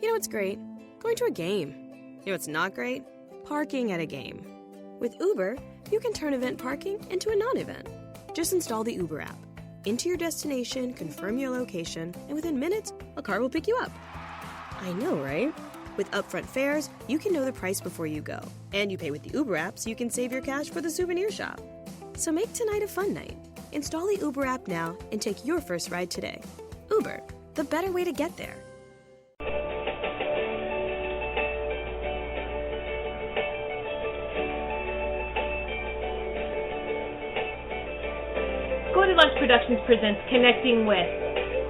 You know what's great? Going to a game. You know what's not great? Parking at a game. With Uber, you can turn event parking into a non-event. Just install the Uber app. Enter your destination, confirm your location, and within minutes, a car will pick you up. I know, right? With upfront fares, you can know the price before you go. And you pay with the Uber app so you can save your cash for the souvenir shop. So make tonight a fun night. Install the Uber app now and take your first ride today. Uber, the better way to get there. Goldilocks Productions presents Connecting with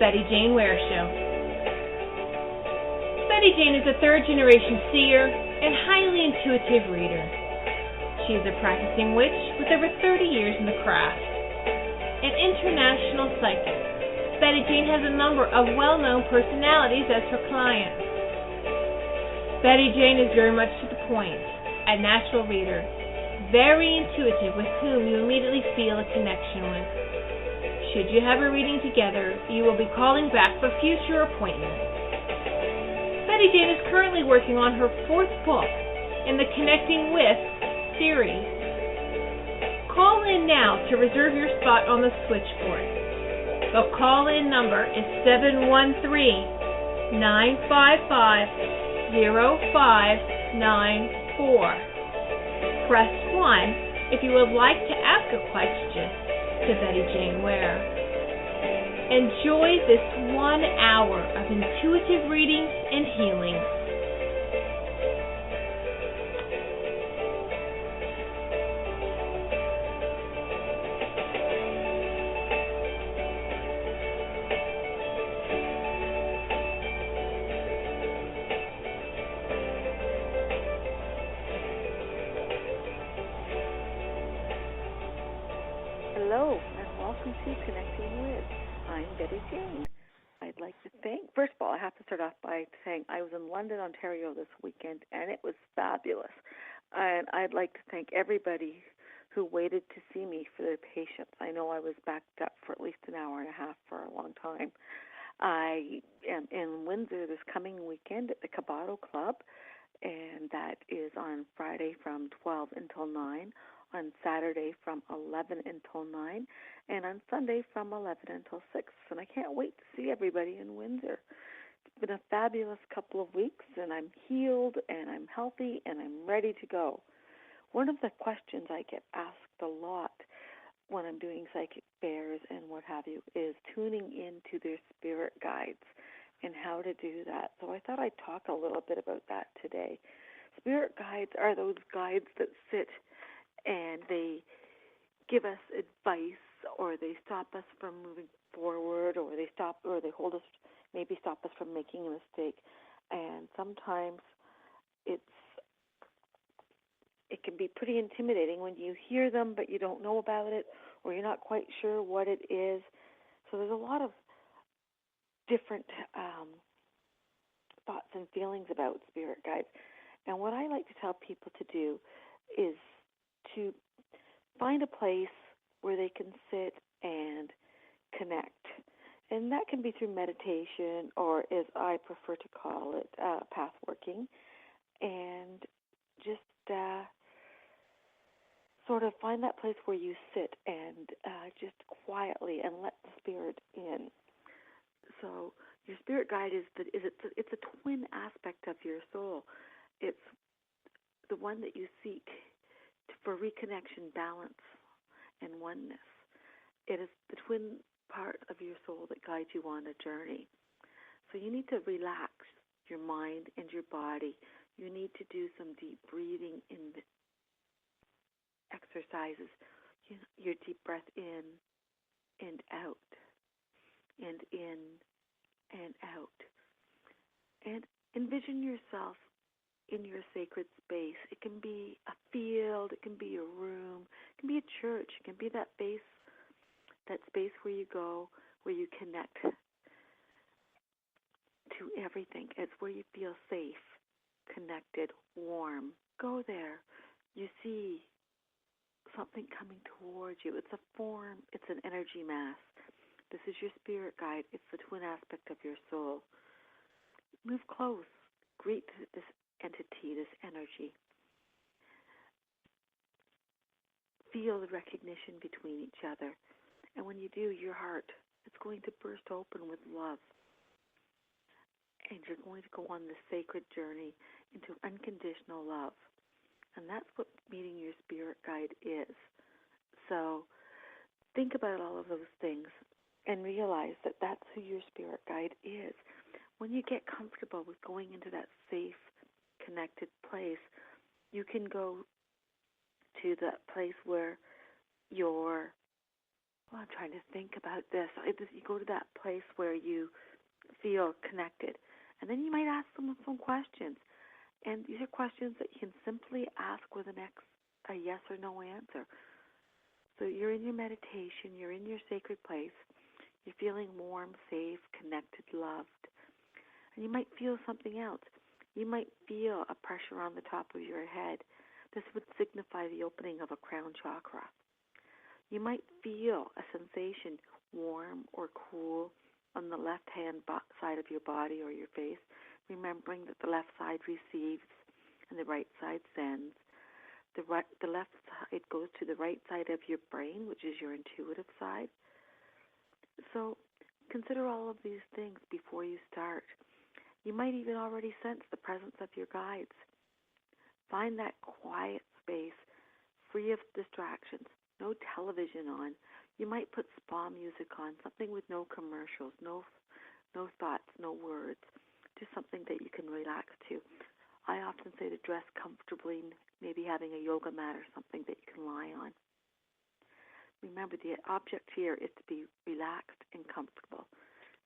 Betty Jane Ware Show. Betty Jane is a third-generation seer and highly intuitive reader. She is a practicing witch with over 30 years in the craft. An international psychic, Betty Jane has a number of well-known personalities as her clients. Betty Jane is very much to the point, a natural reader, very intuitive with whom you immediately feel a connection with. Should you have a reading together, you will be calling back for future appointments. Betty Jane is currently working on her 4th book in the Connecting With series. Call in now to reserve your spot on the switchboard. The call-in number is 713-955-0594. Press 1 if you would like to ask a question to Betty Jane Ware. Enjoy this 1 hour of intuitive readings and healing. Hello, and welcome to Connecting With. I'm Betty Jane. I'd like to first of all, I have to start off by saying I was in London, Ontario this weekend, and it was fabulous. And I'd like to thank everybody who waited to see me for their patience. I know I was backed up for at least an hour and a half for a long time. I am in Windsor this coming weekend at the Cabato Club, and that is on Friday from 12 until 9. On Saturday from 11 until 9, and on Sunday from 11 until 6. And I can't wait to see everybody in Windsor. It's been a fabulous couple of weeks, and I'm healed, and I'm healthy, and I'm ready to go. One of the questions I get asked a lot when I'm doing psychic fairs and what have you is tuning into their spirit guides and how to do that. So I thought I'd talk a little bit about that today. Spirit guides are those guides that sit and they give us advice, or they stop us from moving forward, or they hold us, maybe stop us from making a mistake. And sometimes it can be pretty intimidating when you hear them, but you don't know about it, or you're not quite sure what it is. So there's a lot of different thoughts and feelings about spirit guides. And what I like to tell people to do is to find a place where they can sit and connect. And that can be through meditation, or as I prefer to call it, path working. And just sort of find that place where you sit and just quietly and let the spirit in. So your spirit guide it's a twin aspect of your soul. It's the one that you seek for reconnection, balance, and oneness. It is the twin part of your soul that guides you on a journey. So you need to relax your mind and your body. You need to do some deep breathing in exercises. Your deep breath in and out, and in and out. And envision yourself in your sacred space. It can be a field, it can be a room, it can be a church, it can be that space where you go, where you connect to everything. It's where you feel safe, connected, warm. Go there. You see something coming towards you. It's a form, it's an energy mass. This is your spirit guide. It's the twin aspect of your soul. Move close. greet this entity, this energy. Feel the recognition between each other. And when you do, your heart, it's going to burst open with love. And you're going to go on this sacred journey into unconditional love. And that's what meeting your spirit guide is. So think about all of those things and realize that that's who your spirit guide is. When you get comfortable with going into that safe, connected place, you can go to that place where you're, I'm trying to think about this. You go to that place where you feel connected. And then you might ask them some questions. And these are questions that you can simply ask with a yes or no answer. So you're in your meditation, you're in your sacred place, you're feeling warm, safe, connected, loved. And you might feel something else. You might feel a pressure on the top of your head. This would signify the opening of a crown chakra. You might feel a sensation, warm or cool, on the left-hand side of your body or your face, remembering that the left side receives and the right side sends. The left side goes to the right side of your brain, which is your intuitive side. So consider all of these things before you start. You might even already sense the presence of your guides. Find that quiet space, free of distractions, no television on. You might put spa music on, something with no commercials, no thoughts, no words, just something that you can relax to. I often say to dress comfortably, maybe having a yoga mat or something that you can lie on. Remember, the object here is to be relaxed and comfortable.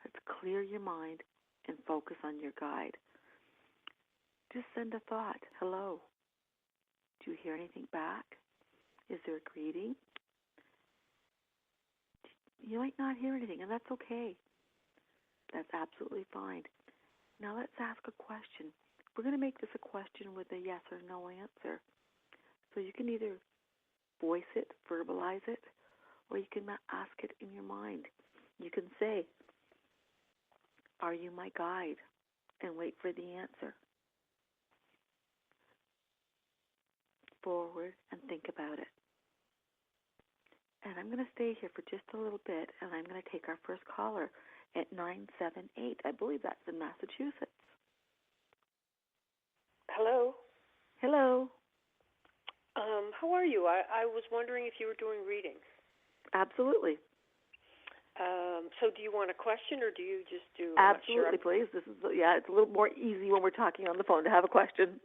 Let's clear your mind and focus on your guide. Just send a thought. Hello. Do you hear anything back? Is there a greeting? You might not hear anything, and that's okay. That's absolutely fine. Now let's ask a question. We're going to make this a question with a yes or no answer. So you can either voice it, verbalize it, or you can ask it in your mind. You can say, "Are you my guide?" and wait for the answer. Forward and think about it. And I'm going to stay here for just a little bit, and I'm going to take our first caller at 978. I believe that's in Massachusetts. Hello. Hello. How are you? I was wondering if you were doing readings. Absolutely. So do you want a question, or do you just do... Absolutely, please. This is it's a little more easy when we're talking on the phone to have a question.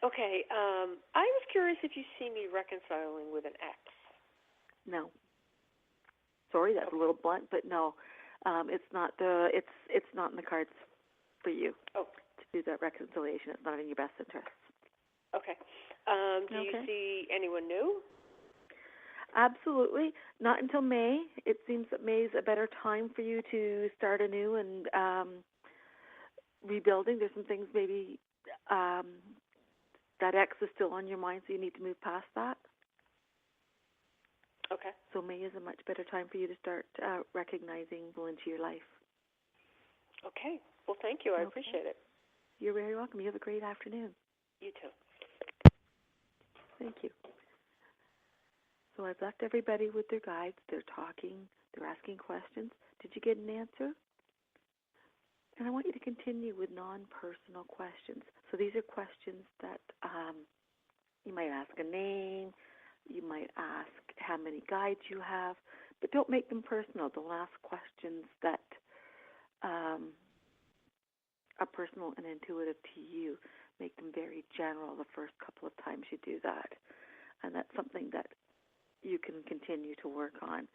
Okay. I was curious if you see me reconciling with an ex. No. Sorry, that's a little blunt, but no. It's not it's not in the cards for you to do that reconciliation. It's not in your best interest. Okay. Do you see anyone new? Absolutely. Not until May. It seems that May is a better time for you to start anew and rebuilding. There's some things maybe that ex is still on your mind, so you need to move past that. Okay. So May is a much better time for you to start recognizing people into your life. Okay. Well, thank you. I appreciate it. You're very welcome. You have a great afternoon. You too. Thank you. So I've left everybody with their guides. They're talking. They're asking questions. Did you get an answer? And I want you to continue with non-personal questions. So these are questions that you might ask a name. You might ask how many guides you have. But don't make them personal. Don't ask questions that are personal and intuitive to you. Make them very general the first couple of times you do that. And that's something that you can continue to work on.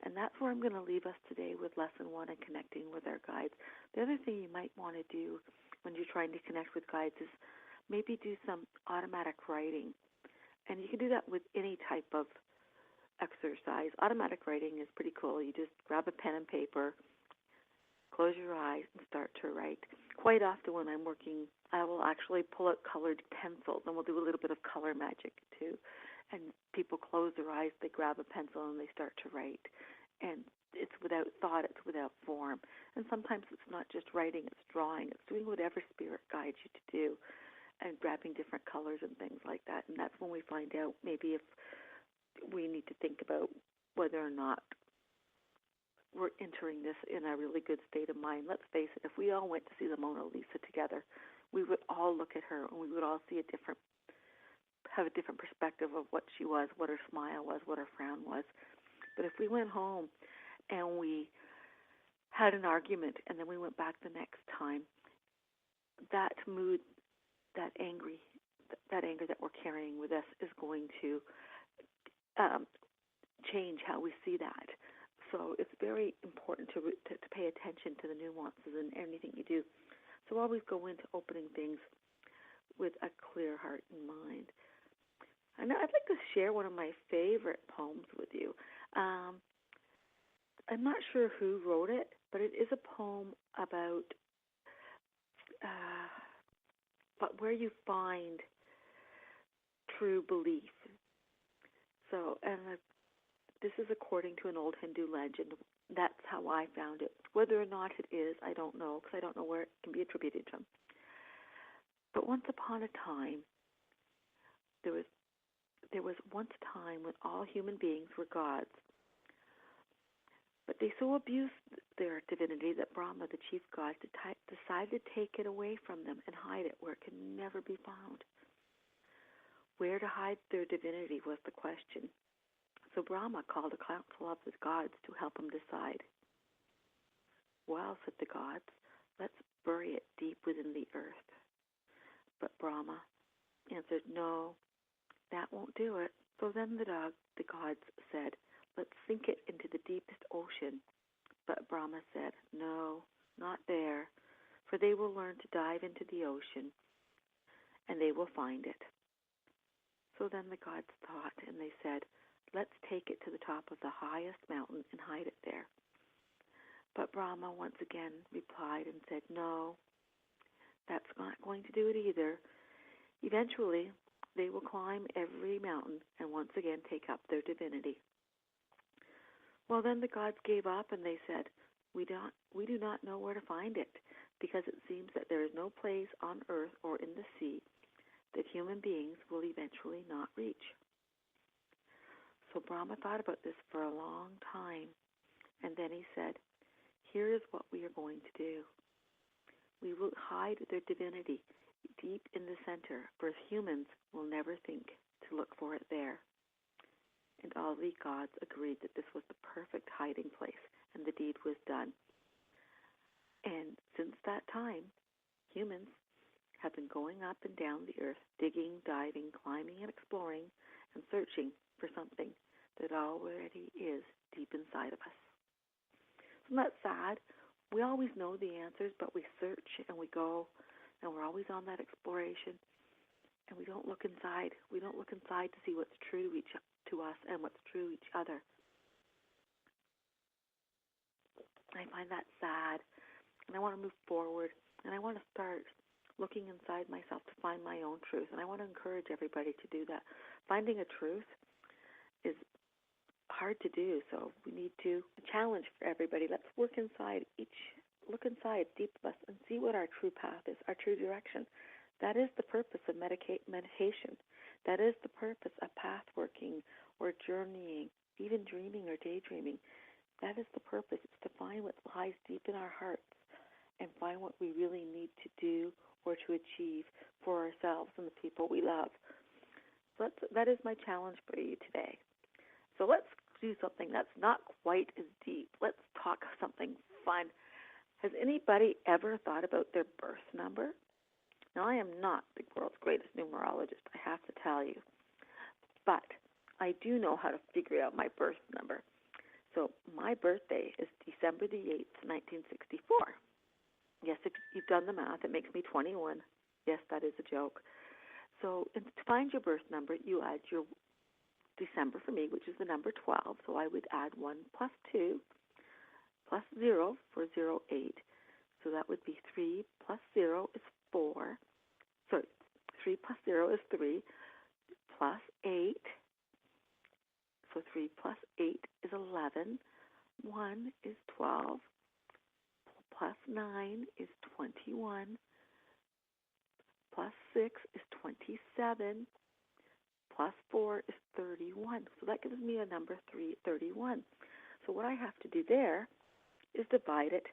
And that's where I'm going to leave us today with Lesson 1 and connecting with our guides. The other thing you might want to do when you're trying to connect with guides is maybe do some automatic writing. And you can do that with any type of exercise. Automatic writing is pretty cool. You just grab a pen and paper, close your eyes, and start to write. Quite often when I'm working, I will actually pull out colored pencils, and we'll do a little bit of color magic too. And people close their eyes, they grab a pencil, and they start to write. And it's without thought, it's without form. And sometimes it's not just writing, it's drawing, it's doing whatever spirit guides you to do, and grabbing different colors and things like that. And that's when we find out maybe if we need to think about whether or not we're entering this in a really good state of mind. Let's face it, if we all went to see the Mona Lisa together, we would all look at her and we would all see have a different perspective of what she was, what her smile was, what her frown was. But if we went home and we had an argument and then we went back the next time, that mood, that anger that we're carrying with us is going to change how we see that. So it's very important to pay attention to the nuances in anything you do. So always go into opening things with a clear heart and mind. And I'd like to share one of my favorite poems with you. I'm not sure who wrote it, but it is a poem about but where you find true belief. So, and this is according to an old Hindu legend. That's how I found it. Whether or not it is, I don't know, because I don't know where it can be attributed to. But once upon a time, there was once a time when all human beings were gods. But they so abused their divinity that Brahma, the chief god, decided to take it away from them and hide it where it could never be found. Where to hide their divinity was the question. So Brahma called a council of the gods to help him decide. Well, said the gods, let's bury it deep within the earth. But Brahma answered, no, that won't do it. So then the gods said, let's sink it into the deepest ocean. But Brahma said, no, not there, for they will learn to dive into the ocean, and they will find it. So then the gods thought, and they said, let's take it to the top of the highest mountain and hide it there. But Brahma once again replied and said, no, that's not going to do it either. Eventually, they will climb every mountain and once again take up their divinity. Well, then the gods gave up and they said, we do not know where to find it, because it seems that there is no place on earth or in the sea that human beings will eventually not reach. So Brahma thought about this for a long time, and then he said, here is what we are going to do. We will hide their divinity deep in the center, for humans will never think to look for it there. And all the gods agreed that this was the perfect hiding place, and the deed was done. And since that time, humans have been going up and down the earth, digging, diving, climbing, and exploring, and searching for something that already is deep inside of us. Isn't that sad? We always know the answers, but we search and we go, and we're always on that exploration, and we don't look inside. We don't look inside to see what's true to us and what's true to each other. I find that sad, and I want to move forward, and I want to start looking inside myself to find my own truth, and I want to encourage everybody to do that. Finding a truth is hard to do, so we need to challenge for everybody. Let's look inside deep of us and see what our true path is, our true direction. That is the purpose of meditation. That is the purpose of path working or journeying, even dreaming or daydreaming. That is the purpose. It's to find what lies deep in our hearts and find what we really need to do or to achieve for ourselves and the people we love. So that is my challenge for you today. So let's do something that's not quite as deep. Let's talk something fun. Has anybody ever thought about their birth number? Now, I am not the world's greatest numerologist, I have to tell you. But I do know how to figure out my birth number. So my birthday is December the 8th, 1964. Yes, if you've done the math, it makes me 21. Yes, that is a joke. So to find your birth number, you add your December for me, which is the number 12. So I would add 1 plus 2 plus 0 for 08. So that would be 3 plus 0 is 4. Sorry, 3 plus 0 is 3 plus 8. So 3 plus 8 is 11 1 is 12, plus 9 is 21, plus 6 is 27, plus 4 is 31. So that gives me a number 31. So what I have to do there is divide it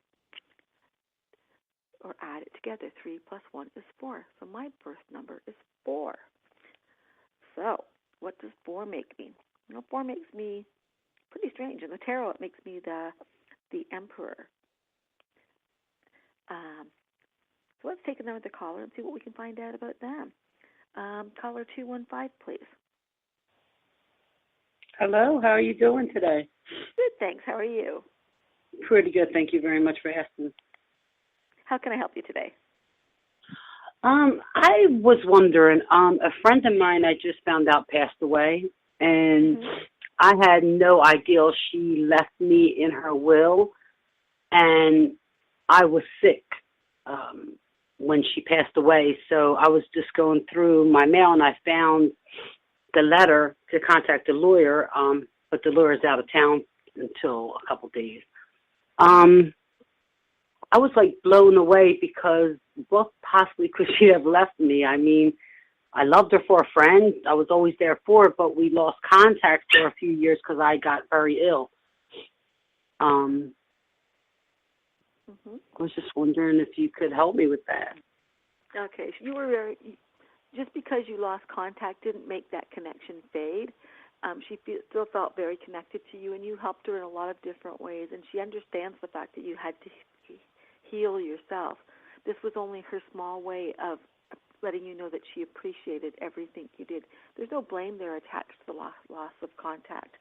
or add it together. 3 plus 1 is 4. So my birth number is 4. So what does 4 make me? 4 makes me pretty strange. In the tarot, it makes me the emperor. So let's take another caller and see what we can find out about them. Caller 215, please. Hello, how are you doing today? Good, thanks. How are you? Pretty good, thank you very much for asking. How can I help you today? I was wondering, a friend of mine I just found out passed away, and I had no idea she left me in her will, and I was sick when she passed away, so I was just going through my mail, and I found the letter to contact the lawyer, but the lawyer's out of town until a couple days. I was like blown away because what possibly could she have left me? I mean, I loved her for a friend. I was always there for her, but we lost contact for a few years because I got very ill. I was just wondering if you could help me with that. Okay, so you were just because you lost contact didn't make that connection fade. She still felt very connected to you, and you helped her in a lot of different ways, and she understands the fact that you had to heal yourself. This was only her small way of letting you know that she appreciated everything you did. There's no blame there attached to the loss of contact.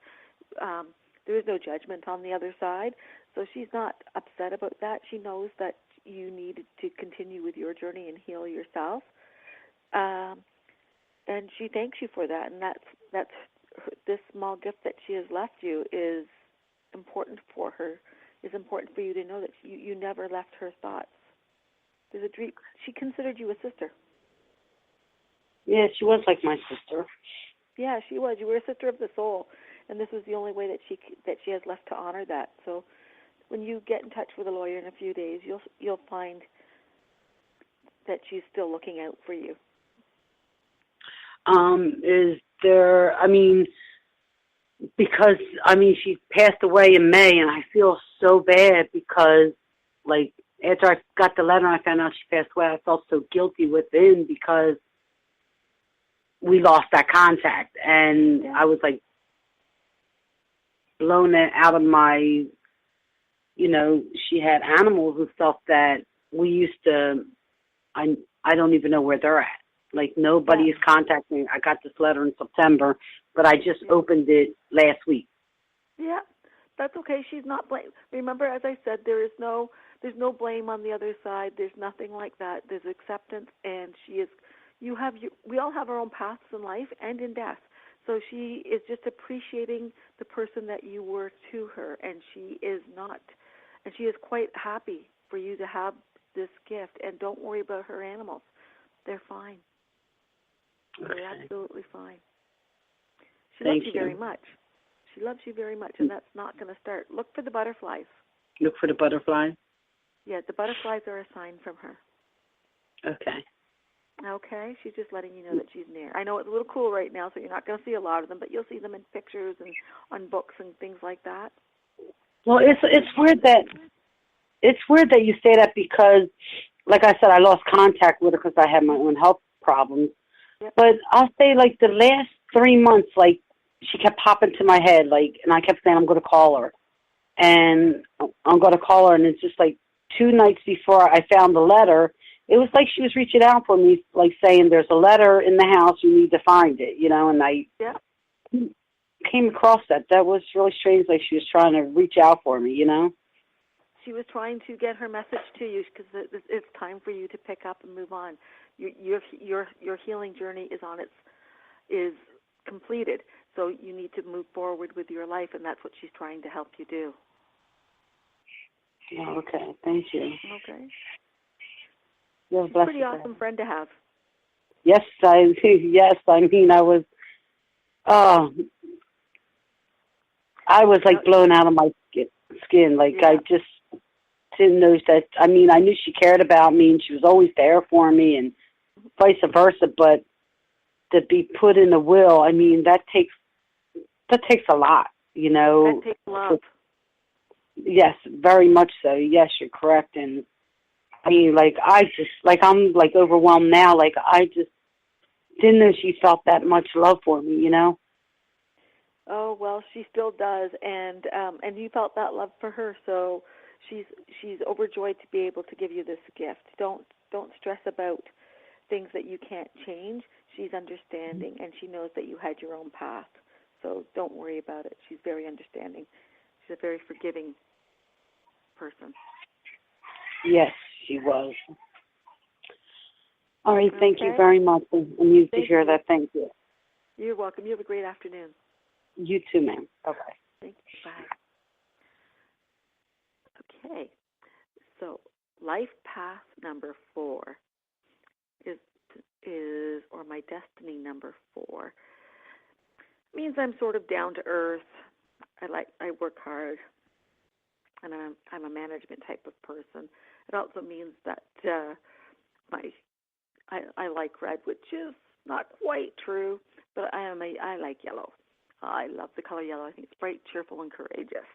There is no judgment on the other side, so she's not upset about that. She knows that you needed to continue with your journey and heal yourself, and she thanks you for that. And that's this small gift that she has left you is important for her. Is important for you to know that you never left her thoughts. There's a dream. She considered you a sister. Yeah, she was like my sister. Yeah, she was. You were a sister of the soul, and this was the only way that she has left to honor that. So, when you get in touch with a lawyer in a few days, you'll find that she's still looking out for you. Is there? I mean, because she passed away in May, and I feel so bad because, like, after I got the letter and I found out she passed away, I felt so guilty within because we lost that contact, and I was like blown out of my, she had animals and stuff that we used to, I don't even know where they're at. Like, nobody is contacting me. I got this letter in September, but I just opened it last week. Yeah, that's okay. She's not blame. Remember, as I said, there's no blame on the other side. There's nothing like that. There's acceptance, and we all have our own paths in life and in death. So she is just appreciating the person that you were to her, and she is quite happy for you to have this gift. And don't worry about her animals. They're fine. Okay. They're absolutely fine. She Thank loves you very much. She loves you very much, and that's not going to start. Look for the butterflies. Look for the butterflies? Yeah, the butterflies are a sign from her. Okay. Okay, she's just letting you know that she's near. I know it's a little cool right now, so you're not going to see a lot of them, but you'll see them in pictures and on books and things like that. Well, it's weird that you say that because, like I said, I lost contact with her because I had my own health problems. Yep. But I'll say, like, the last 3 months, like, she kept popping to my head, like, and I kept saying, I'm going to call her. And I'm going to call her, and it's just, like, 2 nights before I found the letter, it was like she was reaching out for me, like, saying, there's a letter in the house, you need to find it, and I came across that. That was really strange, like she was trying to reach out for me, She was trying to get her message to you because it's time for you to pick up and move on. Your healing journey is completed, so you need to move forward with your life, and that's what she's trying to help you do. Oh, okay, thank you. Okay. She's a pretty awesome friend to have. Yes, I was like blown out of my skin. skin. Like, I just didn't know that. I mean, I knew she cared about me and she was always there for me and vice versa, but to be put in a will, I mean, that takes a lot, you know. That takes love. Yes, very much so. Yes, you're correct. And I mean, like, I'm like overwhelmed now. Like, I just didn't know she felt that much love for me, you know. Oh, well, she still does, and you felt that love for her, so she's overjoyed to be able to give you this gift. Don't stress about things that you can't change. She's understanding, and she knows that you had your own path, so don't worry about it. She's very understanding. She's a very forgiving person. Yes, she was. All right, thank you very much. And you to hear that. Thank you. You're welcome. You have a great afternoon. You too, ma'am. Bye-bye. Thank you. Bye. Okay. So, life path number 4 is or my destiny number 4 means I'm sort of down to earth. I work hard, and I'm a management type of person. It also means that I like red, which is not quite true, but I like yellow. I love the color yellow. I think it's bright, cheerful, and courageous.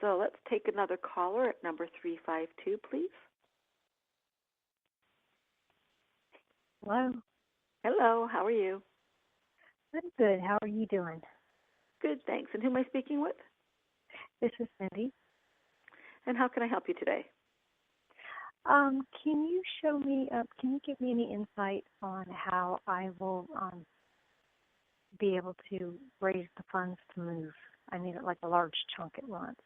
So let's take another caller at number 352, please. Hello. Hello, how are you? I'm good. How are you doing? Good, thanks. And who am I speaking with? This is Cindy. And how can I help you today? Can you show me, can you give me any insight on how I will be able to raise the funds to move? I need it like a large chunk at once.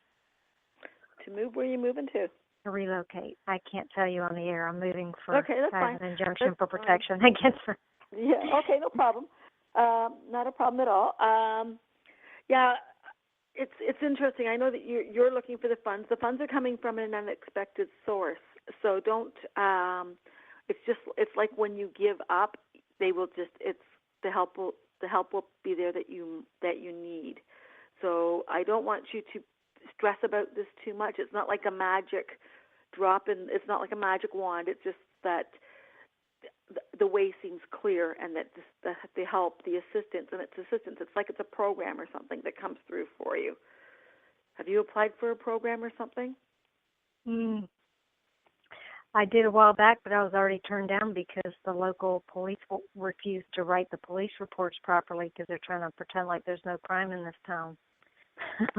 To move? Where are you moving to? To relocate. I can't tell you on the air. I'm moving for okay, that's fine. An injunction that's for protection against her. Yeah, okay, no problem. Not a problem at all. Yeah, it's interesting. I know that you're looking for the funds. The funds are coming from an unexpected source. So don't. It's like when you give up, they will just. The help will be there that you need. So I don't want you to stress about this too much. It's not like a magic drop in. It's not like a magic wand. It's just that the way seems clear, and that the help, the assistance, and it's assistance. It's like it's a program or something that comes through for you. Have you applied for a program or something? I did a while back, but I was already turned down because the local police refused to write the police reports properly because they're trying to pretend like there's no crime in this town.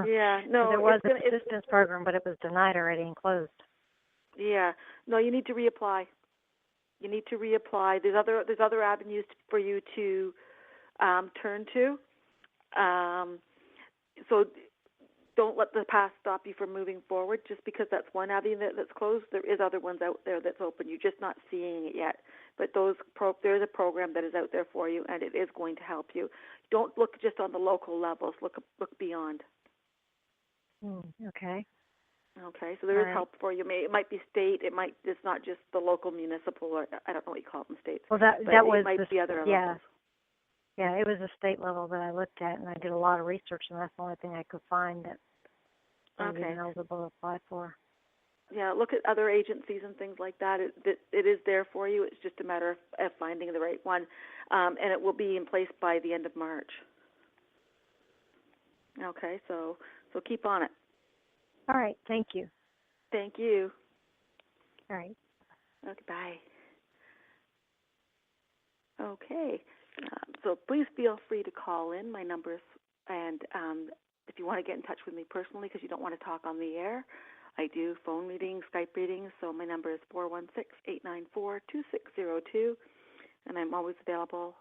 Yeah, no. So there was an assistance program, but it was denied already and closed. Yeah, no. You need to reapply. There's other avenues for you to turn to. So don't let the past stop you from moving forward. Just because that's one avenue that's closed, there is other ones out there that's open. You're just not seeing it yet. But there's a program that is out there for you, and it is going to help you. Don't look just on the local levels. Look beyond. Okay. Okay, so there is help for you. It might be state. It's not just the local municipal, or I don't know what you call them, states. Well, that was might be other levels. Yeah, it was a state level that I looked at, and I did a lot of research, and that's the only thing I could find that I was eligible to apply for. Yeah, look at other agencies and things like that. It is there for you. It's just a matter of finding the right one, and it will be in place by the end of March. Okay, so keep on it. All right, thank you. Thank you. All right. Okay, bye. Okay, so please feel free to call in. My number's, and if you want to get in touch with me personally because you don't want to talk on the air, I do phone readings, Skype readings, so my number is 416-894-2602, and I'm always available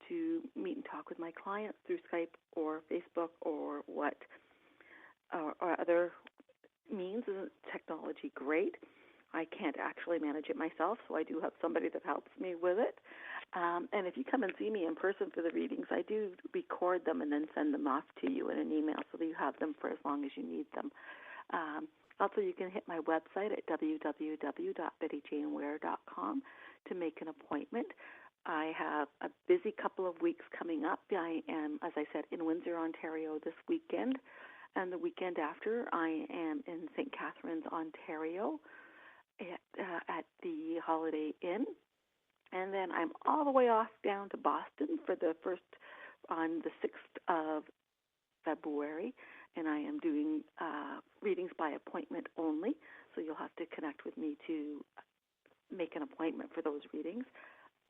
to meet and talk with my clients through Skype or Facebook or other means. Isn't technology great? I can't actually manage it myself, so I do have somebody that helps me with it. And if you come and see me in person for the readings, I do record them and then send them off to you in an email so that you have them for as long as you need them. Also, you can hit my website at www.bettyjaneware.com to make an appointment. I have a busy couple of weeks coming up. I am, as I said, in Windsor, Ontario this weekend. And the weekend after, I am in St. Catharines, Ontario, at the Holiday Inn. And then I'm all the way off down to Boston for the first, on the 6th of February, and I am doing readings by appointment only, so you'll have to connect with me to make an appointment for those readings.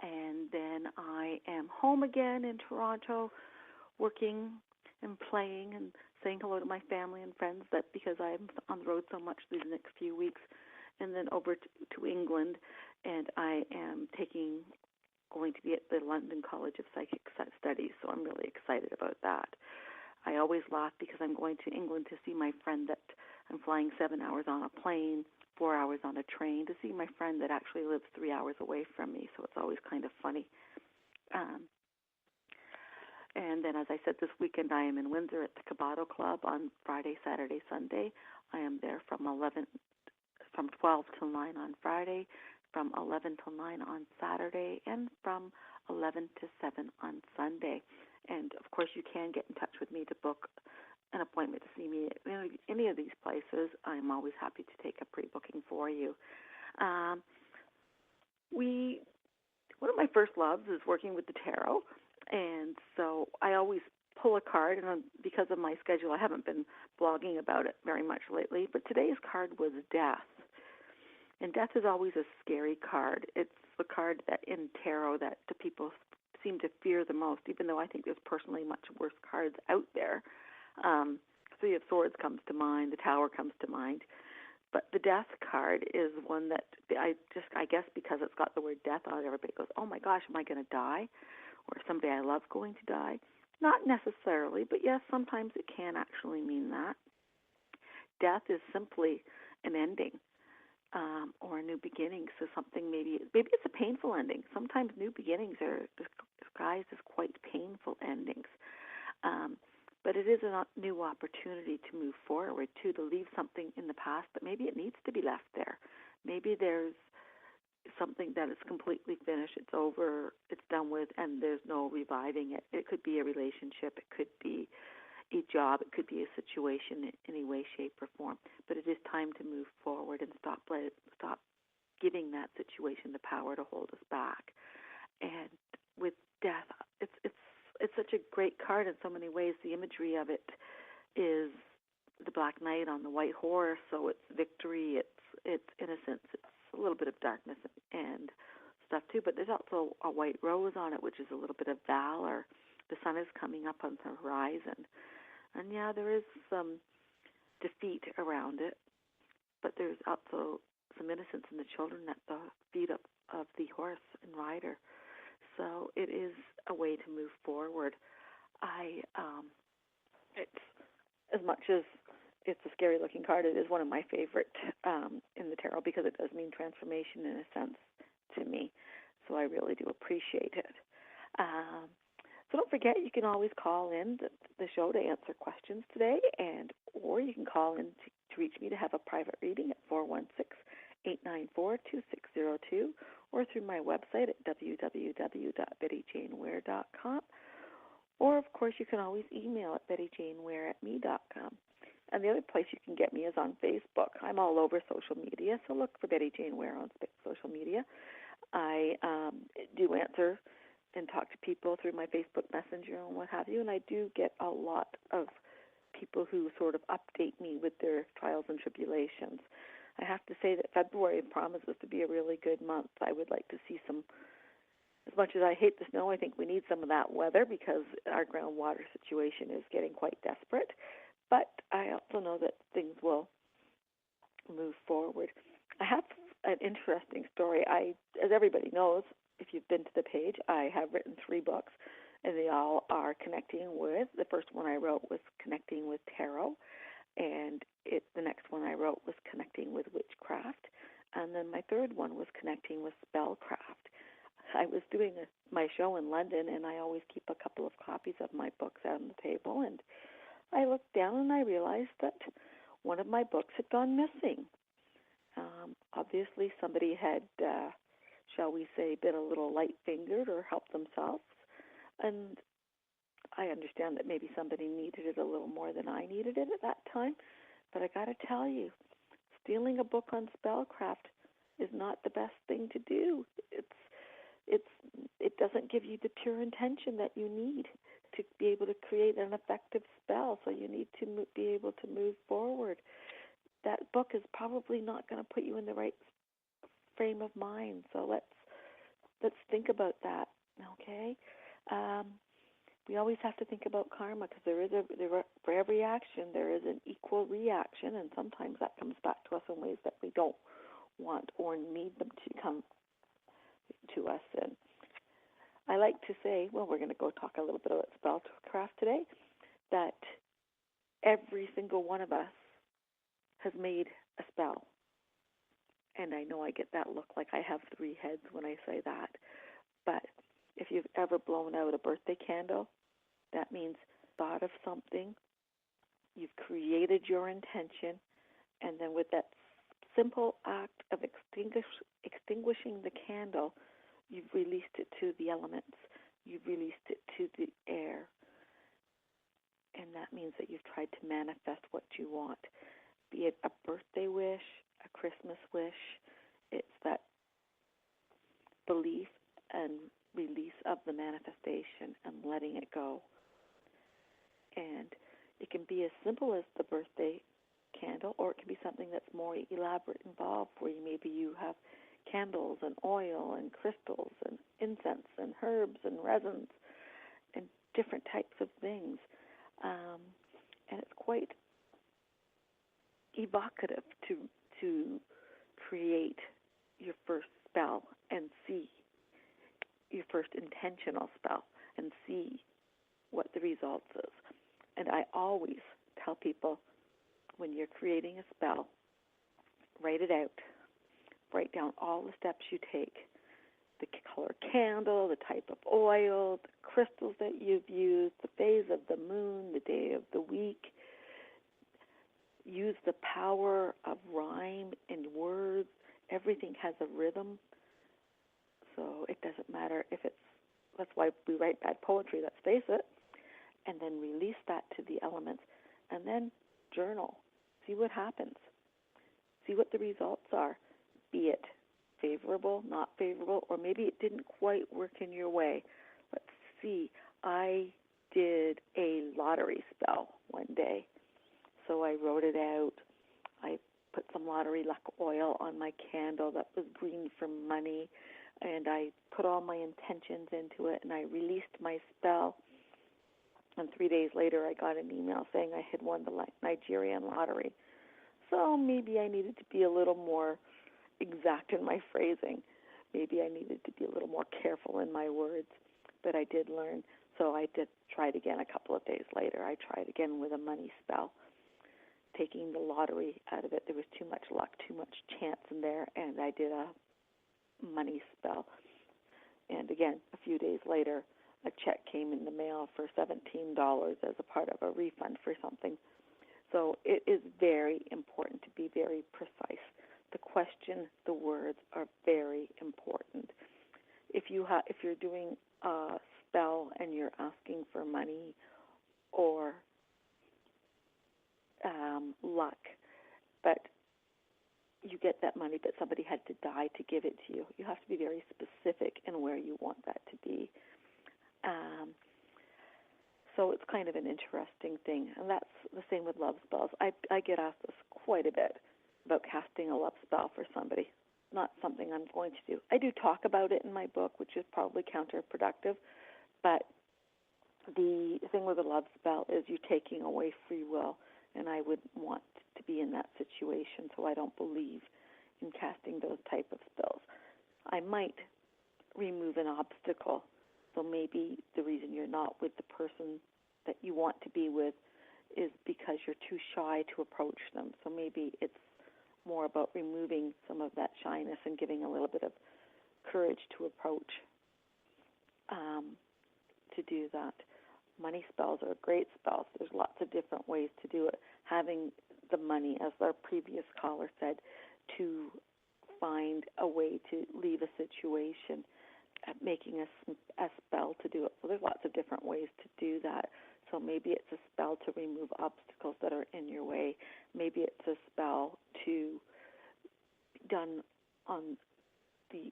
And then I am home again in Toronto, working and playing and saying hello to my family and friends, that because I'm on the road so much these next few weeks, and then over to England, and I am going to be at the London College of Psychic Studies, so I'm really excited about that. I always laugh because I'm going to England to see my friend that I'm flying 7 hours on a plane, 4 hours on a train, to see my friend that actually lives 3 hours away from me, so it's always kind of funny. And then, as I said, this weekend I am in Windsor at the Cabato Club on Friday, Saturday, Sunday. I am there from 12 till 9 on Friday, from 11 till 9 on Saturday, and from 11 to 7 on Sunday. And, of course, you can get in touch with me to book an appointment to see me at any of these places. I'm always happy to take a pre-booking for you. One of my first loves is working with the tarot, and so I always pull a card, and because of my schedule, I haven't been blogging about it very much lately, but today's card was Death. And Death is always a scary card. It's the card that in tarot that the people seem to fear the most, even though I think there's personally much worse cards out there. Three of Swords comes to mind, the Tower comes to mind. But the Death card is one that I guess because it's got the word death on it, everybody goes, oh my gosh, am I going to die? Or somebody I love going to die? Not necessarily, but yes, sometimes it can actually mean that. Death is simply an ending. Or a new beginning, so something maybe it's a painful ending. Sometimes new beginnings are disguised as quite painful endings, but it is a new opportunity to move forward, to leave something in the past, but maybe it needs to be left there. Maybe there's something that is completely finished, it's over, it's done with, and there's no reviving it. It could be a relationship, it could be a job, it could be a situation in any way, shape, or form. But it is time to move forward and stop giving that situation the power to hold us back. And with Death, it's such a great card in so many ways. The imagery of it is the Black Knight on the white horse, so it's victory, it's innocence, it's a little bit of darkness and stuff too. But there's also a white rose on it, which is a little bit of valor. The sun is coming up on the horizon. And yeah, there is some defeat around it, but there's also some innocence in the children at the feet of the horse and rider. So it is a way to move forward. It's as much as it's a scary-looking card, it is one of my favorite in the tarot because it does mean transformation in a sense to me. So I really do appreciate it. So don't forget, you can always call in the show to answer questions today, or you can call in to reach me to have a private reading at 416-894-2602, or through my website at www.bettyjaneware.com. Or, of course, you can always email at bettyjaneware@me.com. And the other place you can get me is on Facebook. I'm all over social media, so look for Betty Jane Ware on social media. I do answer and talk to people through my Facebook Messenger and what have you, and I do get a lot of people who sort of update me with their trials and tribulations. I have to say that February promises to be a really good month. I would like to see some, as much as I hate the snow, I think we need some of that weather because our groundwater situation is getting quite desperate. But I also know that things will move forward. I have an interesting story. As everybody knows, if you've been to the page, I have written 3 books, and they all are connecting with, the first one I wrote was connecting with tarot, and the next one I wrote was connecting with witchcraft, and then my third one was connecting with spellcraft. I was doing my show in London, and I always keep a couple of copies of my books out on the table, and I looked down and I realized that one of my books had gone missing. Obviously, somebody had, shall we say, been a little light-fingered or helped themselves. And I understand that maybe somebody needed it a little more than I needed it at that time, but I got to tell you, stealing a book on spellcraft is not the best thing to do. It doesn't give you the pure intention that you need to be able to create an effective spell. So you need to be able to move forward. That book is probably not going to put you in the right frame of mind. So let's think about that. Okay. We always have to think about karma, because for every action there is an equal reaction, and sometimes that comes back to us in ways that we don't want or need them to come to us. And I like to say, well, we're going to go talk a little bit about spellcraft today, that every single one of us has made a spell. And I know I get that look like I have three heads when I say that. But if you've ever blown out a birthday candle, that means thought of something, you've created your intention, and then with that simple act of extinguishing the candle, you've released it to the elements, you've released it to the air. And that means that you've tried to manifest what you want, be it a birthday wish, a Christmas wish. It's that belief and release of the manifestation and letting it go. And it can be as simple as the birthday candle, or it can be something that's more elaborate, involved, where maybe you have candles and oil and crystals and incense and herbs and resins and different types of things. And it's quite evocative to create your first spell and see your first intentional spell and see what the results is. And I always tell people, when you're creating a spell, write it out. Write down all the steps you take, the color candle, the type of oil, the crystals that you've used, the phase of the moon, the day of the week. Use the power of rhyme and words. Everything has a rhythm. So it doesn't matter if that's why we write bad poetry, let's face it. And then release that to the elements. And then journal. See what happens. See what the results are. Be it favorable, not favorable, or maybe it didn't quite work in your way. Let's see. I did a lottery spell one day. So I wrote it out. I put some lottery luck oil on my candle that was green for money, and I put all my intentions into it, and I released my spell. And 3 days later, I got an email saying I had won the Nigerian lottery. So maybe I needed to be a little more exact in my phrasing. Maybe I needed to be a little more careful in my words. But I did learn. So I did try it again a couple of days later. I tried again with a money spell, taking the lottery out of it. There was too much luck, too much chance in there, and I did a money spell. And again, a few days later, a check came in the mail for $17 as a part of a refund for something. So it is very important to be very precise. The question, the words are very important. If you're doing a spell and you're asking for money or luck, but you get that money, but somebody had to die to give it to you, you have to be very specific in where you want that to be. So it's kind of an interesting thing, and that's the same with love spells. I get asked this quite a bit about casting a love spell for somebody. Not something I'm going to do. I do talk about it in my book, which is probably counterproductive, but the thing with a love spell is you're taking away free will, and I would want to be in that situation, so I don't believe in casting those type of spells. I might remove an obstacle. So maybe the reason you're not with the person that you want to be with is because you're too shy to approach them. So maybe it's more about removing some of that shyness and giving a little bit of courage to approach to do that. Money spells are great spells. There's lots of different ways to do it. Having the money, as our previous caller said, to find a way to leave a situation, making a spell to do it. So there's lots of different ways to do that. So maybe it's a spell to remove obstacles that are in your way. Maybe it's a spell to done on the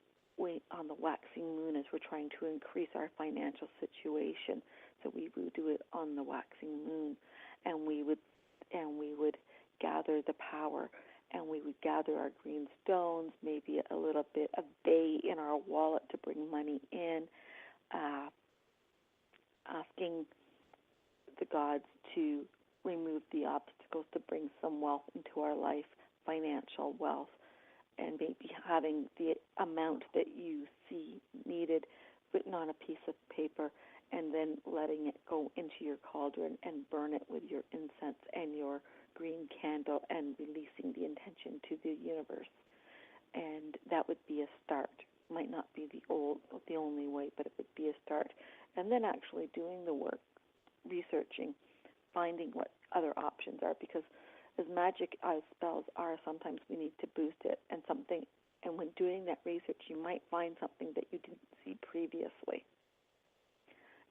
waxing moon as we're trying to increase our financial situation. So we would do it on the waxing moon, and we would gather the power, and we would gather our green stones, maybe a little bit of bay in our wallet to bring money in, asking the gods to remove the obstacles to bring some wealth into our life, financial wealth, and maybe having the amount that you see needed written on a piece of paper, and then letting it go into your cauldron and burn it with your incense and your green candle and releasing the intention to the universe. And that would be a start. Might not be the only way, but it would be a start. And then actually doing the work, researching, finding what other options are, because as magic as spells are, sometimes we need to boost it, and when doing that research, you might find something that you didn't see previously,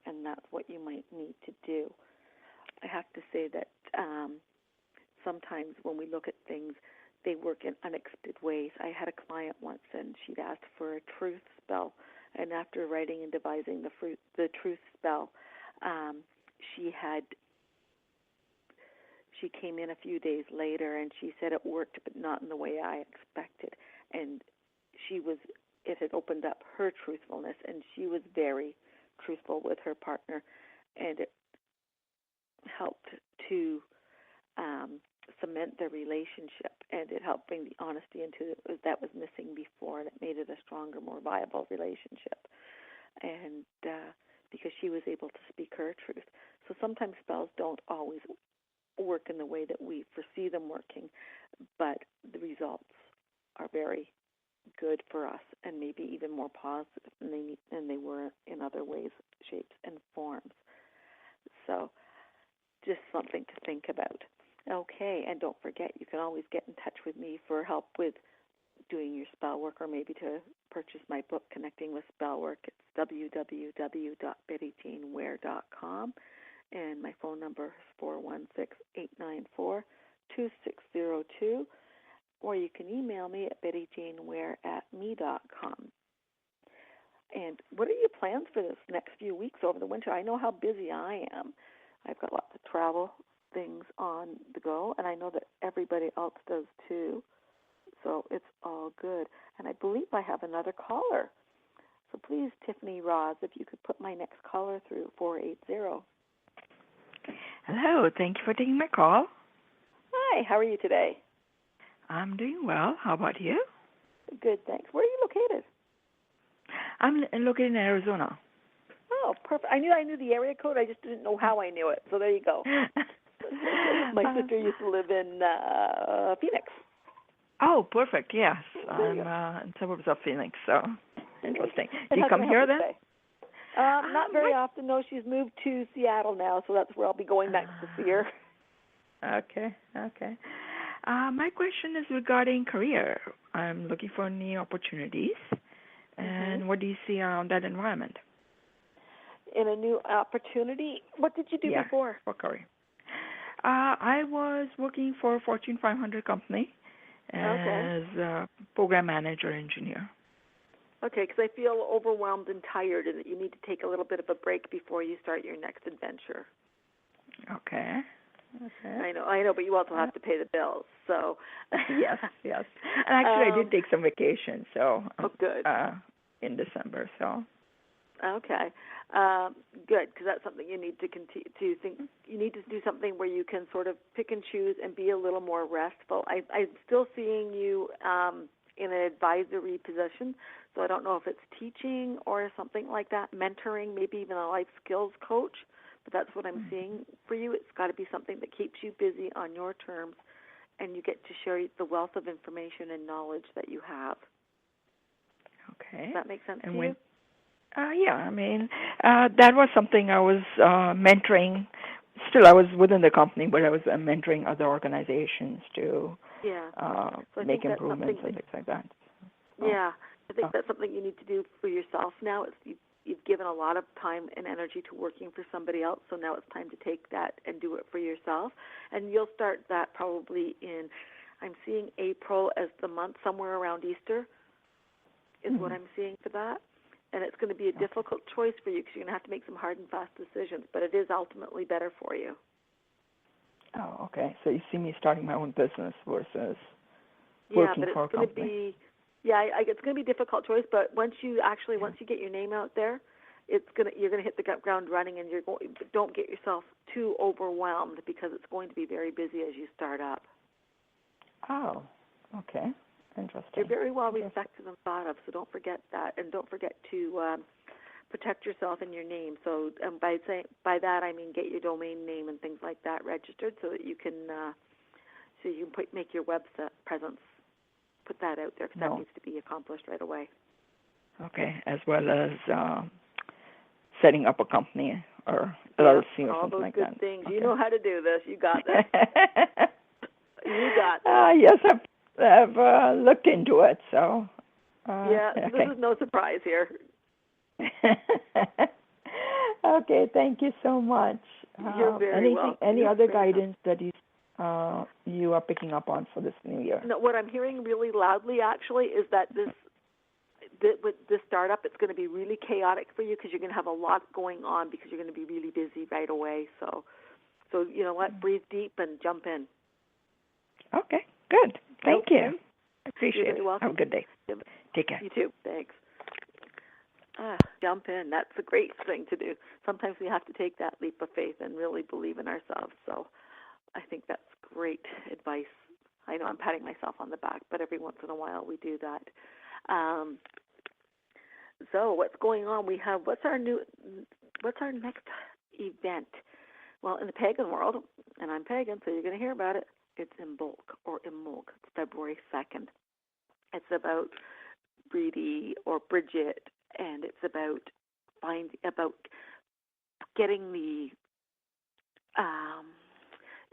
and that's what you might need to do. I have to say that sometimes when we look at things, they work in unexpected ways. I had a client once, and she'd asked for a truth spell, and after writing and devising the truth spell, she came in a few days later, and she said it worked, but not in the way I expected. And it had opened up her truthfulness, and she was very truthful with her partner, and it helped to cement the relationship, and it helped bring the honesty into it that was missing before, and it made it a stronger, more viable relationship. And because she was able to speak her truth. So sometimes spells don't always work in the way that we foresee them working, but the results are very good for us, and maybe even more positive than they were in other ways, shapes, and forms. So just something to think about. Okay, and don't forget, you can always get in touch with me for help with doing your spell work, or maybe to purchase my book, Connecting with Spell Work. It's www.bettyjaneware.com, and my phone number is 416-894-2602, or you can email me at bettyjaneware@me.com. And what are your plans for this next few weeks over the winter? I know how busy I am. I've got lots of travel things on the go, and I know that everybody else does too. So it's all good. And I believe I have another caller. So please, Tiffany Roz, if you could put my next caller through, 480. Hello. Thank you for taking my call. Hi. How are you today? I'm doing well. How about you? Good, thanks. Where are you located? I'm located in Arizona. Oh, perfect. I knew the area code. I just didn't know how I knew it. So there you go. My sister used to live in Phoenix. Oh, perfect. Yes. I'm in suburbs of Phoenix, so interesting. Do you come here then? Not very often. No, she's moved to Seattle now, so that's where I'll be going back to see her. Okay. My question is regarding career. I'm looking for new opportunities, and what do you see around that environment? In a new opportunity? What did you do before? For career. I was working for a Fortune 500 company as a program manager engineer. Okay, because I feel overwhelmed and tired, and that you need to take a little bit of a break before you start your next adventure. Okay. I know, but you also have to pay the bills, so. Yes. And actually, I did take some vacation, so. Good. In December, so. Okay. Good, because that's something you need to continue to think. You need to do something where you can sort of pick and choose and be a little more restful. I'm still seeing you in an advisory position, so I don't know if it's teaching or something like that, mentoring, maybe even a life skills coach, but that's what I'm seeing for you. It's got to be something that keeps you busy on your terms, and you get to share the wealth of information and knowledge that you have. Okay. Does that make sense to you? That was something I was mentoring. Still, I was within the company, but I was mentoring other organizations to So make improvements and things like that. Yeah, I think that's something you need to do for yourself now. You've given a lot of time and energy to working for somebody else, so now it's time to take that and do it for yourself. And you'll start that probably I'm seeing April as the month, somewhere around Easter is what I'm seeing for that. And it's going to be a difficult choice for you because you're going to have to make some hard and fast decisions, but it is ultimately better for you. Oh, okay. So you see me starting my own business versus Yeah, working but for a it's going to company. it's going to be a difficult choice. But once you get your name out there, you're going to hit the ground running, and don't get yourself too overwhelmed because it's going to be very busy as you start up. Oh, okay, interesting. You're very well respected and thought of, so don't forget that, and don't forget to protect yourself and your name. So by that I mean get your domain name and things like that registered, so that you can make your web presence. Put that out there because that needs to be accomplished right away. Okay, as well as setting up a company or LLC or something like that. All those good things. Okay. You know how to do this. You got this. You got this. Yes, I've looked into it. So this is no surprise here. Okay, thank you so much. You're very welcome. Any other guidance that you are picking up on for this new year? No, what I'm hearing really loudly actually is that with this startup, it's going to be really chaotic for you because you're going to have a lot going on because you're going to be really busy right away. So you know what? Breathe deep and jump in. Okay, good. Thank you. I appreciate it. You're welcome. Have a good day. Take care. You too. Thanks. Jump in. That's a great thing to do. Sometimes we have to take that leap of faith and really believe in ourselves. So I think that's great advice. I know I'm patting myself on the back, but every once in a while we do that. So what's going on? What's our next event? Well, in the pagan world, and I'm pagan, so you're going to hear about it. It's Imbolc or Imbolc. It's February 2nd. It's about Bridie or Bridget, and it's about getting the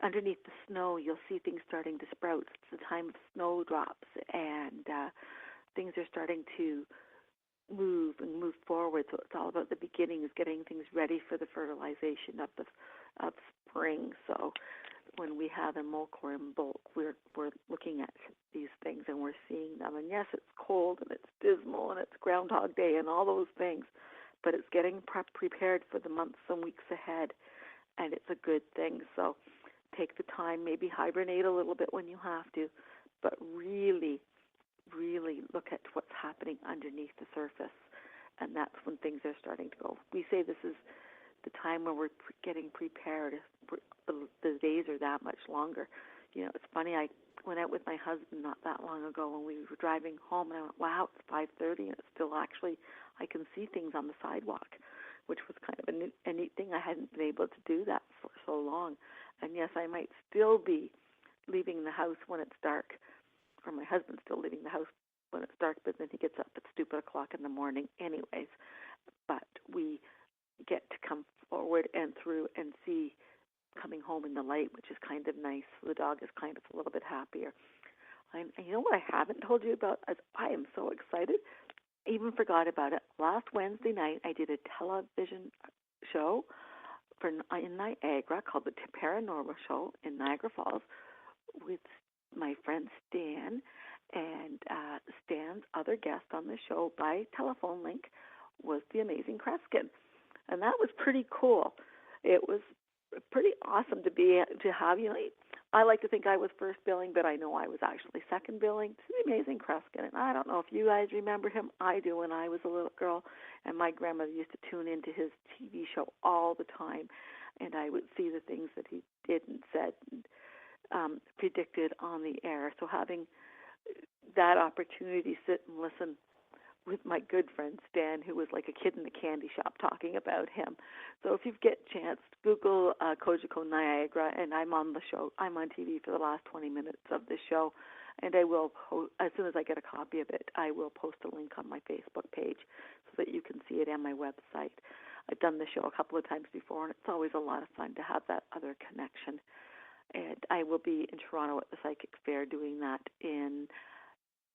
underneath the snow. You'll see things starting to sprout. It's the time of snowdrops, and things are starting to move forward. So it's all about the beginnings, getting things ready for the fertilization of spring. So when we have Imbolc or Imbolc, we're looking at these things and we're seeing them. And yes, it's cold and it's dismal and it's Groundhog Day and all those things, but it's getting prepared for the months and weeks ahead, and it's a good thing. So take the time, maybe hibernate a little bit when you have to, but really, really look at what's happening underneath the surface, and that's when things are starting to go. We say this is the time where we're getting prepared. The days are that much longer. You know, it's funny, I went out with my husband not that long ago when we were driving home, and I went, wow, it's 5:30, and it's still actually, I can see things on the sidewalk, which was kind of a neat thing. I hadn't been able to do that for so long. And yes, I might still be leaving the house when it's dark, or my husband's still leaving the house when it's dark, but then he gets up at stupid o'clock in the morning anyways. But we get to come forward and through and see coming home in the light, which is kind of nice. The dog is kind of a little bit happier. And you know what I haven't told you about? Is I am so excited. I even forgot about it. Last Wednesday night, I did a television show in Niagara called the Paranormal Show in Niagara Falls with my friend Stan, and Stan's other guest on the show by telephone link was the amazing Kreskin, and that was pretty cool. It was pretty awesome to have. You know, I like to think I was first billing, but I know I was actually second billing to the amazing Kreskin. And I don't know if you guys remember him. I do. When I was a little girl, and my grandmother used to tune into his TV show all the time, and I would see the things that he did and said and predicted on the air. So having that opportunity, sit and listen with my good friend Stan, who was like a kid in the candy shop talking about him. So if you get a chance, Google Kojiko Niagara, and I'm on the show. I'm on TV for the last 20 minutes of the show, and I will, as soon as I get a copy of it, I will post a link on my Facebook page so that you can see it on my website. I've done the show a couple of times before, and it's always a lot of fun to have that other connection. And I will be in Toronto at the Psychic Fair doing that in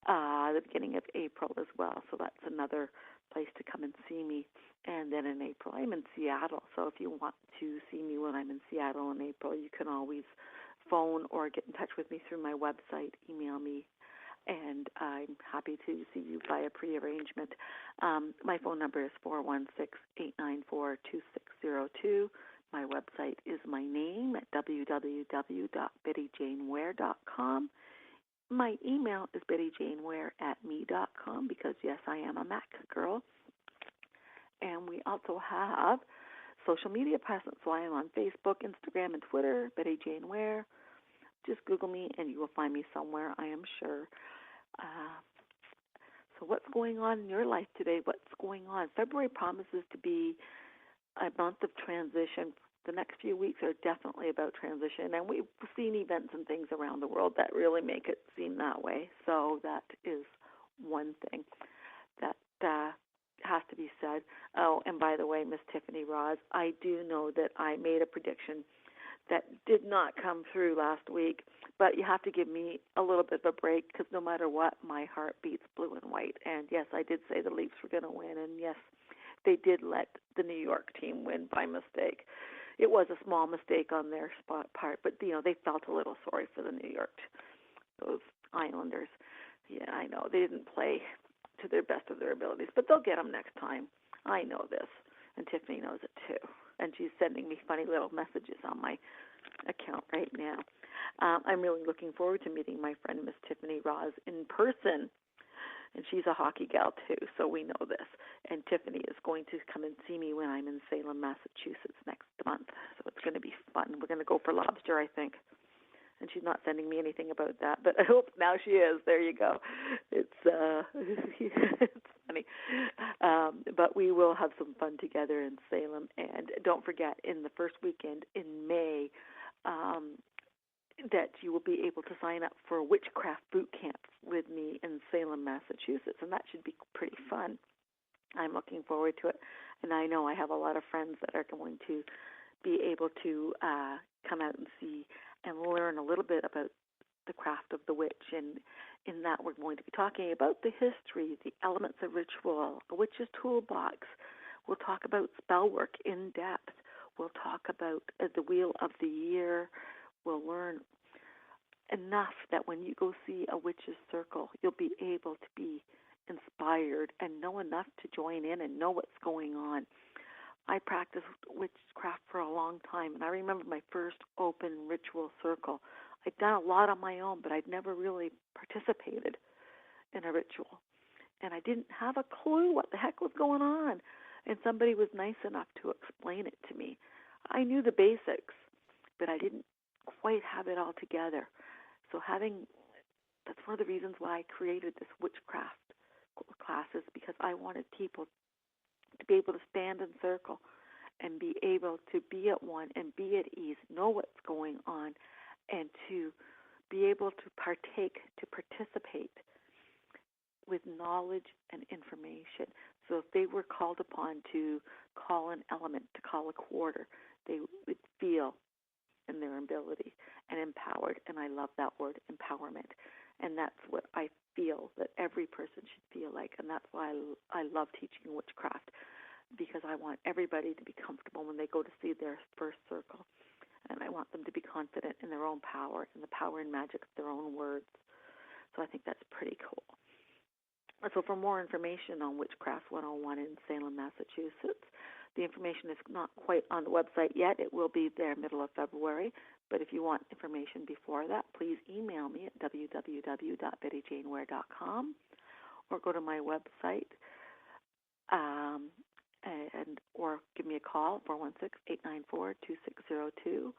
the beginning of April as well. So that's another place to come and see me. And then in April, I'm in Seattle. So if you want to see me when I'm in Seattle in April, you can always phone or get in touch with me through my website, email me, and I'm happy to see you via pre-arrangement. My phone number is 416-894-2602. My website is my name at www.bettyjaneware.com. My email is bettyjaneware@me.com because, yes, I am a Mac girl. And we also have social media presence. So I am on Facebook, Instagram, and Twitter, Betty Jane Ware. Just Google me and you will find me somewhere, I am sure. So what's going on in your life today? What's going on? February promises to be a month of transition. The next few weeks are definitely about transition, and we've seen events and things around the world that really make it seem that way. So that is one thing that has to be said. Oh, and by the way, Miss Tiffany Roz, I do know that I made a prediction that did not come through last week, but you have to give me a little bit of a break because no matter what, my heart beats blue and white. And yes, I did say the Leafs were going to win, and yes, they did let the New York team win by mistake. It was a small mistake on their part, but they felt a little sorry for the New York, those Islanders. Yeah, I know they didn't play to their best of their abilities, but they'll get them next time. I know this, and Tiffany knows it too. And she's sending me funny little messages on my account right now. I'm really looking forward to meeting my friend Miss Tiffany Roz in person. And she's a hockey gal too, so we know this. And Tiffany is going to come and see me when I'm in Salem, Massachusetts next month. So it's going to be fun. We're going to go for lobster, I think. And she's not sending me anything about that, but I hope now she is. There you go. It's it's funny. But we will have some fun together in Salem. And don't forget, in the first weekend in May, that you will be able to sign up for a witchcraft boot camp with me in Salem, Massachusetts, and that should be pretty fun. I'm looking forward to it, and I know I have a lot of friends that are going to be able to come out and see and learn a little bit about the craft of the witch, and in that we're going to be talking about the history, the elements of ritual, a witch's toolbox. We'll talk about spell work in depth. We'll talk about the Wheel of the Year. We'll learn enough that when you go see a witch's circle, you'll be able to be inspired and know enough to join in and know what's going on. I practiced witchcraft for a long time, and I remember my first open ritual circle. I'd done a lot on my own, but I'd never really participated in a ritual. And I didn't have a clue what the heck was going on. And somebody was nice enough to explain it to me. I knew the basics, but I didn't quite have it all together. So that's one of the reasons why I created this witchcraft classes, because I wanted people to be able to stand in circle and be able to be at one and be at ease, know what's going on, and to be able to partake, to participate with knowledge and information. So if they were called upon to call an element, to call a quarter, they would feel in their ability and empowered. And I love that word, empowerment. And that's what I feel that every person should feel like. And that's why I love teaching witchcraft, because I want everybody to be comfortable when they go to see their first circle. And I want them to be confident in their own power and the power and magic of their own words. So I think that's pretty cool. So for more information on Witchcraft 101 in Salem, Massachusetts, the information is not quite on the website yet. It will be there middle of February. But if you want information before that, please email me at www.bettyjaneware.com or go to my website or give me a call, 416-894-2602.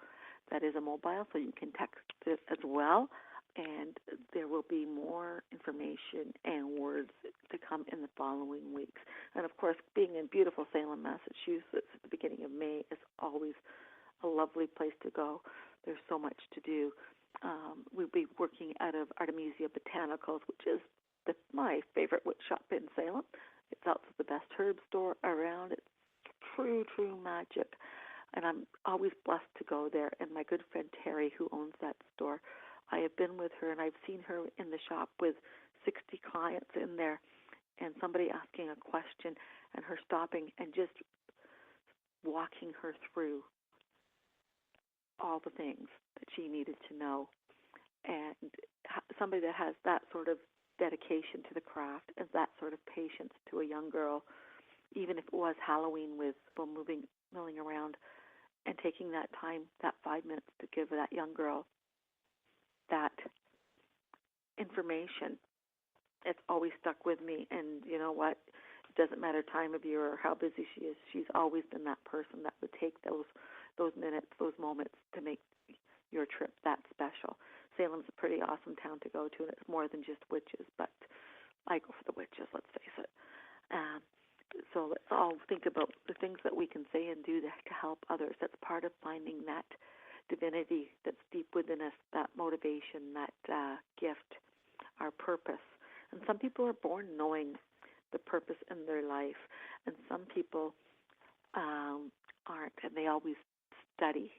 That is a mobile, so you can text it as well. And there will be more information and words to come in the following weeks. And, of course, being in beautiful Salem, Massachusetts at the beginning of May is always a lovely place to go. There's so much to do. We'll be working out of Artemisia Botanicals, which is my favorite witch shop in Salem. It's also the best herb store around. It's true magic. And I'm always blessed to go there. And my good friend Terry, who owns that store, I have been with her, and I've seen her in the shop with 60 clients in there, and somebody asking a question and her stopping and just walking her through all the things that she needed to know. And somebody that has that sort of dedication to the craft and that sort of patience to a young girl, even if it was Halloween with people milling around, and taking that time, that 5 minutes, to give that young girl that information. It's always stuck with me. And you know what? It doesn't matter time of year or how busy she is. She's always been that person that would take those minutes, those moments to make your trip that special. Salem's a pretty awesome town to go to, and it's more than just witches, but I go for the witches, let's face it. So let's all think about the things that we can say and do to help others. That's part of finding that divinity that's deep within us, that motivation, that gift, our purpose. And some people are born knowing the purpose in their life, and some people aren't, and they always study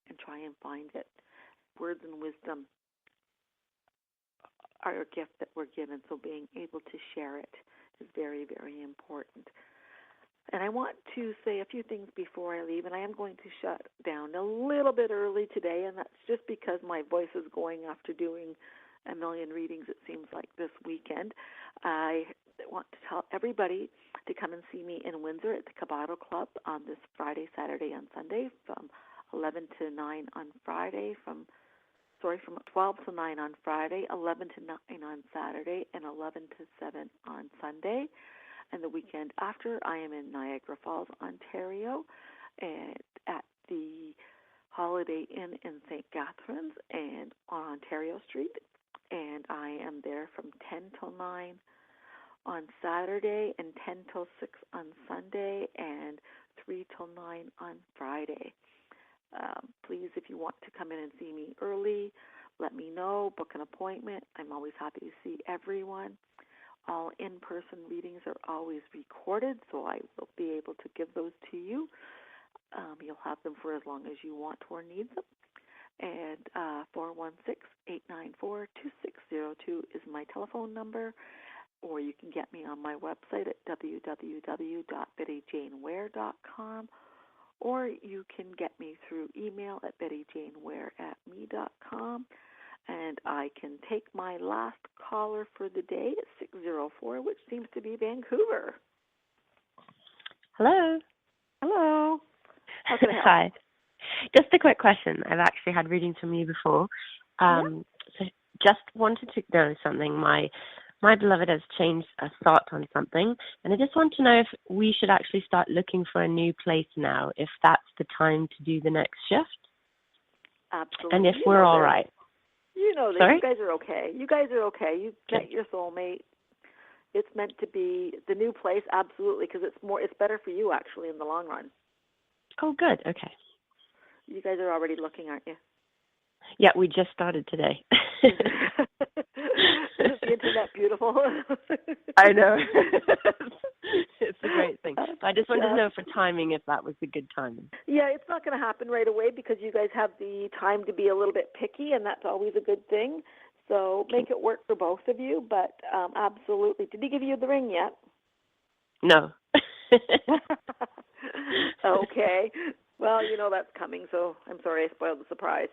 and try and find it. Words and wisdom are a gift that we're given, so being able to share it is very, very important. And I want to say a few things before I leave, and I am going to shut down a little bit early today, and that's just because my voice is going after doing a million readings, it seems like, this weekend. I want to tell everybody to come and see me in Windsor at the Cabato Club on this Friday, Saturday, and Sunday from 11 to 9 on Friday, from 12 to 9 on Friday, 11 to 9 on Saturday, and 11 to 7 on Sunday. And the weekend after, I am in Niagara Falls, Ontario, and at the Holiday Inn in St. Catharines and on Ontario Street. And I am there from 10 till 9 on Saturday and 10 till 6 on Sunday and 3 till 9 on Friday. Please, if you want to come in and see me early, let me know, book an appointment. I'm always happy to see everyone. All in-person readings are always recorded, so I will be able to give those to you. You'll have them for as long as you want or need them. And 416-894-2602 is my telephone number, or you can get me on my website at www.bettyjaneware.com, or you can get me through email at bettyjaneware@me.com. And I can take my last caller for the day at 604, which seems to be Vancouver. Hello. Hello. How can I help? Hi. Just a quick question. I've actually had readings from you before. So just wanted to know something. My beloved has changed a thought on something, and I just want to know if we should actually start looking for a new place now, if that's the time to do the next shift. Absolutely. And if we're all right. You know that. Sorry? You guys are okay. You guys are okay. You've met your soulmate. It's meant to be the new place, absolutely, because it's better for you, actually, in the long run. Oh, good. Okay. You guys are already looking, aren't you? Yeah, we just started today. Isn't the internet beautiful? I know. It's a great thing. I just wanted to know for timing if that was a good timing. Yeah, it's not going to happen right away because you guys have the time to be a little bit picky, and that's always a good thing. So make it work for both of you, but absolutely. Did he give you the ring yet? No. Okay. Well, you know that's coming, so I'm sorry I spoiled the surprise.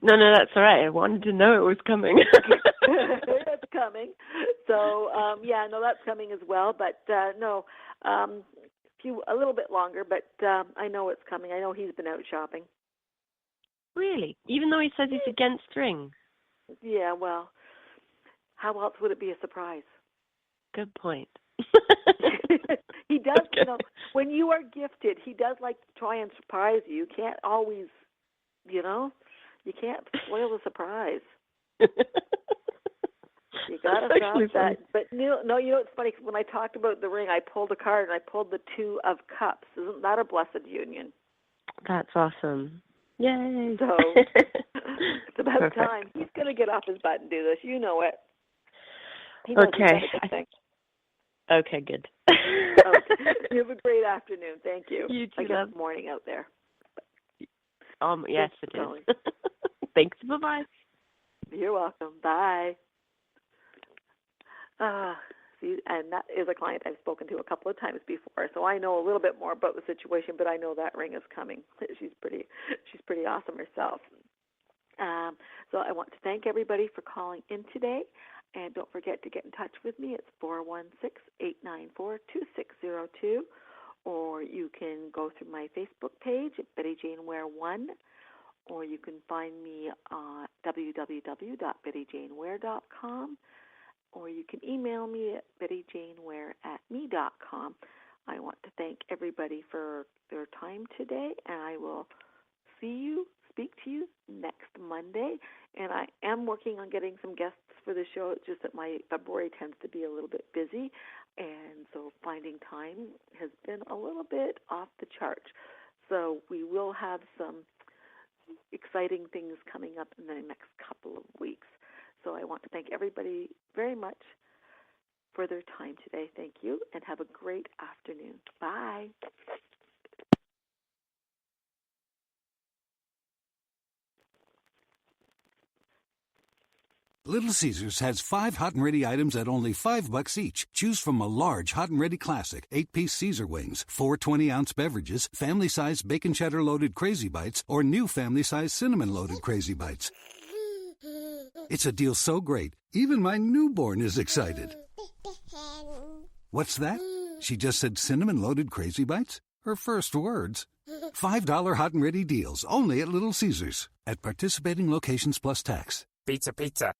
No, that's all right. I wanted to know it was coming. It's coming. So, that's coming as well. But, a little bit longer, but I know it's coming. I know he's been out shopping. Really? Even though he says he's against rings? Yeah, well, how else would it be a surprise? Good point. He does, Okay. when you are gifted, he does like to try and surprise you. You can't always, you can't spoil the surprise. You got to stop that. But, it's funny, 'cause when I talked about the ring, I pulled a card, and I pulled the 2 of Cups. Isn't that a blessed union? That's awesome. Yay. So, it's about Perfect. time. He's going to get off his butt and do this. You know it. He knows he's done a good thing. Okay, good. Okay. You have a great afternoon. Thank you. You too, I guess love. it's morning out there. Yes, it is. Thanks. Bye-bye. You're welcome. Bye. See, and that is a client I've spoken to a couple of times before, so I know a little bit more about the situation. But I know that ring is coming. She's pretty awesome herself. So I want to thank everybody for calling in today, and don't forget to get in touch with me. It's 416-894-2602, or you can go through my Facebook page at Betty Jane Ware 1, or you can find me at www.bettyjaneware.com. Or you can email me at bettyjaneware@me.com. I want to thank everybody for their time today, and I will speak to you next Monday. And I am working on getting some guests for the show. It's just that my February tends to be a little bit busy, and so finding time has been a little bit off the charts. So we will have some exciting things coming up in the next couple of weeks. So I want to thank everybody very much for their time today. Thank you, and have a great afternoon. Bye. Little Caesars has 5 hot and ready items at only $5 each. Choose from a large hot and ready classic, 8-piece Caesar wings, 4 20-ounce beverages, family-sized bacon cheddar loaded Crazy Bites, or new family-sized cinnamon loaded Crazy Bites. It's a deal so great, even my newborn is excited. What's that? She just said cinnamon loaded Crazy Bites? Her first words. $5 hot and ready deals only at Little Caesars. At participating locations plus tax. Pizza, pizza.